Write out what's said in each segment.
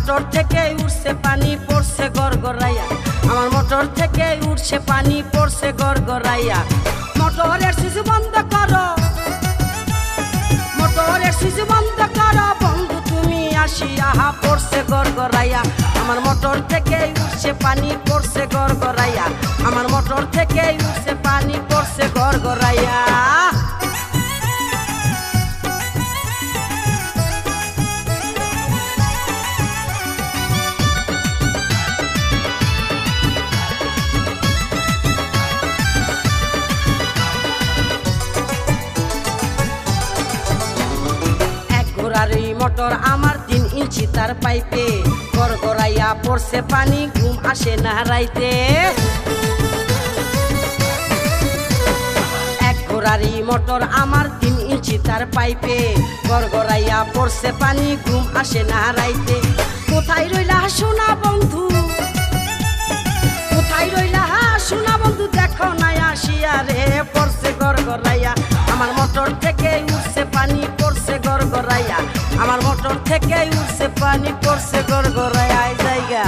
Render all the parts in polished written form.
Motor থেকে উঠছে পানি পড়ছে গড়গড়াইয়া, আমার মোটর থেকে উঠছে পানি পড়ছে গড়গড়াইয়া। মোটরের সুইচ বন্ধ করো, মোটরের সুইচ বন্ধ করো বন্ধু তুমি আসিয়া, পড়ছে গড়গড়াইয়া। আমার মোটর থেকে উঠছে পানি পড়ছে গড়গড়াইয়া, আমার মোটর থেকে উঠছে পানি পড়ছে গড়গড়াইয়া। এই মোটর আমার 3 ইঞ্চি তার পাইপে, গড়গড়াইয়া পড়ছে পানি ঘুম আসে না রাইতে। এক ঘোড়ারি মোটর আমার 3 ইঞ্চি তার পাইপে, গড়গড়াইয়া পড়ছে পানি ঘুম আসে না রাইতে। কোথায় রইলা সোনা বন্ধু, কোথায় রইলা সোনা বন্ধু, দেখো না আসিয়া রে, পড়ছে গড়গড়াইয়া। আমার মোটর থেকে উঠছে পানি পড়ছে গড়গড়াইয়া, আমার মোটর থেকে উঠছে পানি পড়ছে গড়গড়াইয়া। জায়গা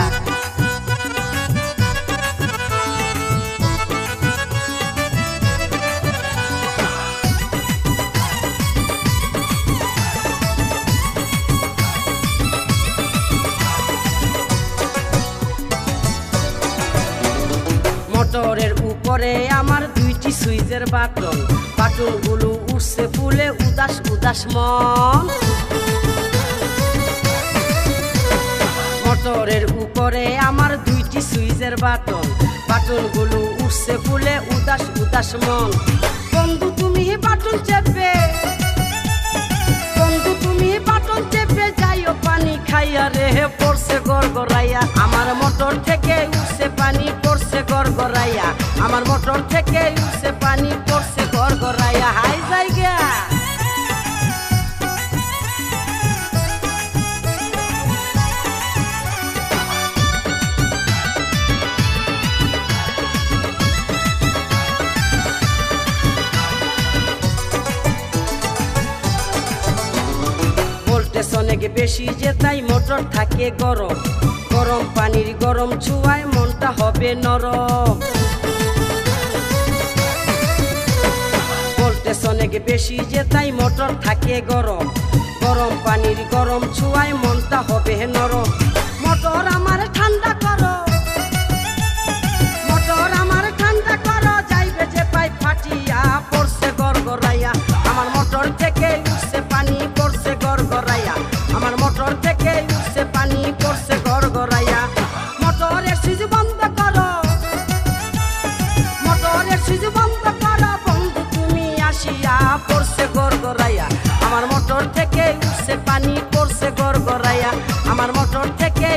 মোটরের উপরে আমার 2টি সুইচের বাটন, বাটনগুলো উঠছে ফুলে উদাস উদাস মন। মোটরের উপরে আমার 2টি সুইচের বাটন, বাটনগুলো উঠছে ফুলে উদাস উদাস মন। বন্ধু তুমি বাটন চেপে, বন্ধু তুমি বাটন চেপে যাইও পানি খাইয়া রে, পড়ছে গড়গড়াইয়া। আমার মোটর থেকে উঠছে পানি পড়ছে গড়গড়াইয়া, আমার মোটর থেকে উঠছে পানি পড়ছে গড়গড়াইয়া। হাই জায়গা ভোল্টেজ অনেক বেশি যে তাই মোটর থাকে গরম, গরম পানির গরম ছোঁয়ায় মনটা হবে নরম। ভোল্টেজ অনেক বেশি যে তাই মোটর থাকে গরম, গরম পানির গরম ছোঁয়ায় মনটা হবে নরম। মোটর আমার ঠান্ডা করো, মোটর আমার ঠান্ডা করো, যাইবে যে পাই ফাটিয়া, পড়ছে গড়গড়াইয়া। আমার মোটর থেকে উঠছে পানি পড়ছে গড়গড়াইয়া, আমার মোটর থেকে উঠছে পানি পড়ছে গড়গড়াইয়া। মোটরের সুইচ বন্ধ করো, মোটরের সুইচ বন্ধ করো বন্ধু তুমি আসিয়া, পড়ছে গড়গড়াইয়া। আমার মোটর থেকে উঠছে পানি পড়ছে গড়গড়াইয়া, আমার মোটর থেকে